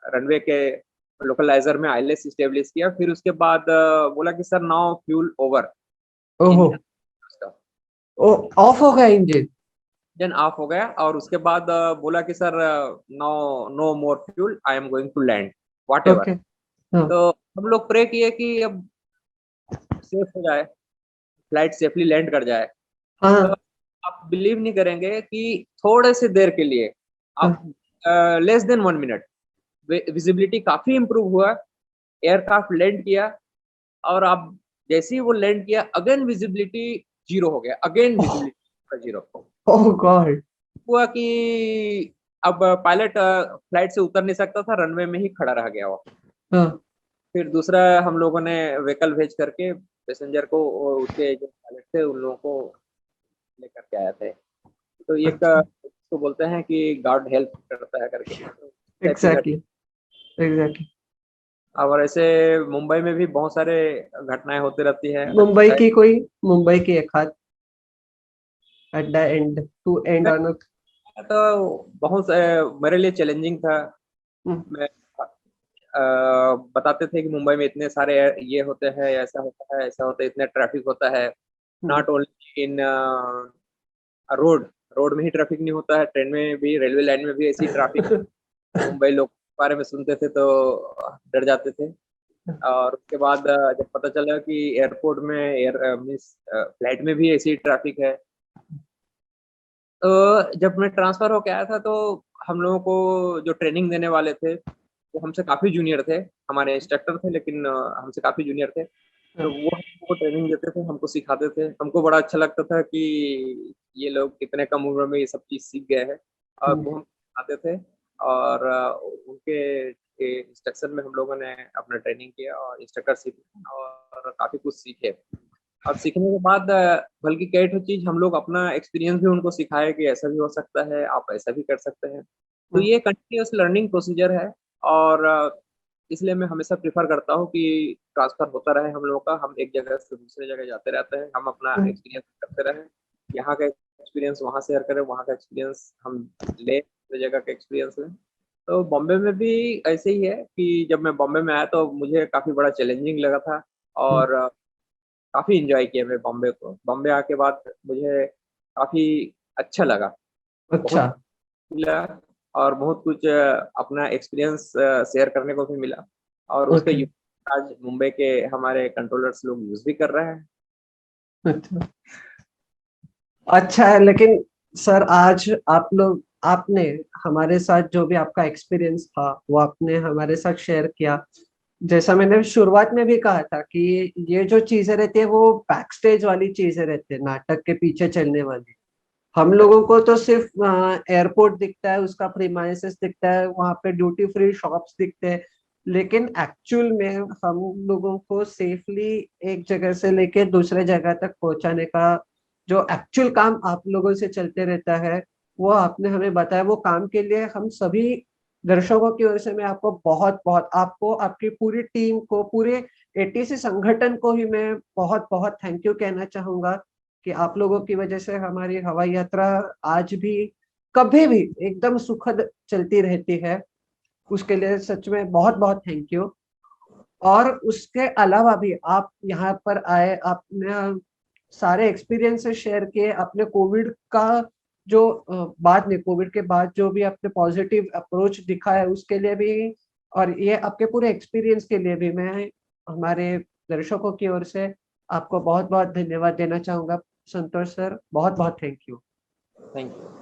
Speaker 2: रनवे के लोकलाइजर में आईएलएस स्टेब्लिश किया, फिर उसके बाद बोला कि सर नाउ फ्यूल ओवर,
Speaker 1: ओहो।
Speaker 2: इंजन
Speaker 1: ओ, ऑफ हो गया इंजन?
Speaker 2: इंजन ऑफ हो गया। और उसके बाद बोला कि sir no, no more fuel, I am going to land whatever.
Speaker 1: Okay. हाँ।
Speaker 2: तो हम लोग प्रे किए कि अब सेफ हो जाए, फ्लाइट सेफली लैंड कर जाए। तो
Speaker 1: हाँ।
Speaker 2: आप बिलीव नहीं करेंगे कि थोड़े से देर के लिए, आप
Speaker 1: हाँ।
Speaker 2: लेस देन 1 मिनट, विजिबिलिटी काफी इंप्रूव हुआ, एयरक्राफ्ट लैंड किया, और आप जैसे ही वो लैंड किया अगेन विजिबिलिटी जीरो हो गया, अगेन विजिबिलिटी जीरो।
Speaker 1: ओह गॉड।
Speaker 2: हुआ कि अब पायलट फ्लाइट से उतर नहीं सकता था, रनवे में ही खड़ा रह गया वो।
Speaker 1: हाँ।
Speaker 2: फिर दूसरा हम लोगों ने व्हीकल भेज करके पैसेंजर को और उसके जो पायलट थे उन लोगों को लेकर के आए थे। तो एक
Speaker 1: अच्छा।
Speaker 2: उसको बोलते हैं कि गॉड हेल्प करता है करके, टाइप की
Speaker 1: एग्जैक्टली, एग्जैक्टली।
Speaker 2: और ऐसे मुंबई में भी बहुत सारे घटनाएं होती रहती है।
Speaker 1: मुंबई की एक हाथ at the end to end on.
Speaker 2: तो बहुत मेरे लिए चैलेंजिंग था। मैं बताते थे कि मुंबई में इतने सारे ये होते हैं, ऐसा होता है, ऐसा होता है, इतने ट्रैफिक होता है। Not only in road, road में ही ट्रैफिक नहीं होता है, ट्रेन में भी, रेलवे लाइन में भी ऐसी ट्रैफिक। मुंबई लोग के बारे में सुनते थे तो डर जाते थे। और उसके बाद जब पता चला कि एयरपोर्ट में एयर मीन्स फ्लाइट में भी ऐसी ट्रैफिक है, तो जब मैं ट्रांसफर होके आया था तो हम लोगों को जो ट्रेनिंग देने वाले थे वो हमसे काफी जूनियर थे। हमारे इंस्ट्रक्टर थे लेकिन हमसे काफी जूनियर थे। तो वो हमको ट्रेनिंग देते थे, हमको सिखाते थे। हमको बड़ा अच्छा लगता था कि ये लोग इतने कम उम्र में ये सब चीज सीख गए हैं, और वो हम सिखाते थे। और उनके इंस्ट्रक्शन में हम लोगों ने अपना ट्रेनिंग किया और इंस्ट्रक्टर सीखे और काफी कुछ सीखे। और सीखने के बाद बल्कि कई ठो चीज हम लोग अपना एक्सपीरियंस भी उनको सिखाए कि ऐसा भी हो सकता है, आप ऐसा भी कर सकते हैं। तो ये कंटिन्यूअस लर्निंग प्रोसीजर है। और इसलिए मैं हमेशा प्रेफर करता हूँ कि ट्रांसफर होता रहे हम लोगों का, हम एक जगह से दूसरे जगह जाते रहते हैं, हम अपना एक्सपीरियंस करते रहें। यहाँ का एक्सपीरियंस वहाँ शेयर करें, वहाँ का एक्सपीरियंस हम ले, दूसरी जगह का एक्सपीरियंस लें। तो बॉम्बे में भी ऐसे ही है कि जब मैं बॉम्बे में आया तो मुझे काफ़ी बड़ा चैलेंजिंग लगा था। और काफ़ी इंजॉय किया मैं बॉम्बे को। बॉम्बे आके बाद मुझे काफ़ी अच्छा लगा,
Speaker 1: अच्छा।
Speaker 2: बहुत मिला, और बहुत कुछ अपना एक्सपीरियंस शेयर करने को भी मिला। और उसका
Speaker 1: ओके।
Speaker 2: यूज आज मुंबई के हमारे कंट्रोलर्स लोग यूज भी कर रहे हैं।
Speaker 1: अच्छा, अच्छा है। लेकिन सर आज आपने हमारे साथ जो भी आपका एक्सपीरियंस था वो आपने हमारे साथ शेयर किया। जैसा मैंने शुरुआत में भी कहा था कि ये जो चीजें रहती है वो बैक स्टेज वाली चीजें रहती है, नाटक के पीछे चलने वाली। हम लोगों को तो सिर्फ एयरपोर्ट दिखता है, उसका प्रीमाइसेस दिखता है, वहां पे ड्यूटी फ्री शॉप्स दिखते हैं। लेकिन एक्चुअल में हम लोगों को सेफली एक जगह से लेके दूसरे जगह तक पहुंचाने का जो एक्चुअल काम आप लोगों से चलते रहता है वो आपने हमें बताया। वो काम के लिए हम सभी दर्शकों की ओर से मैं आपको बहुत बहुत, आपको, आपकी पूरी टीम को, पूरे एटीसी संगठन को ही मैं बहुत बहुत थैंक यू कहना चाहूंगा कि आप लोगों की वजह से हमारी हवाई यात्रा आज भी कभी भी एकदम सुखद चलती रहती है। उसके लिए सच में बहुत बहुत थैंक यू। और उसके अलावा भी आप यहाँ पर आए, आपने सारे एक्सपीरियंसेस शेयर किए, अपने कोविड का जो बाद में, कोविड के बाद जो भी आपने पॉजिटिव अप्रोच दिखा है उसके लिए भी, और ये आपके पूरे एक्सपीरियंस के लिए भी मैं हमारे दर्शकों की ओर से आपको बहुत बहुत धन्यवाद देना चाहूंगा। संतोष सर, बहुत बहुत थैंक यू।
Speaker 2: Thank you.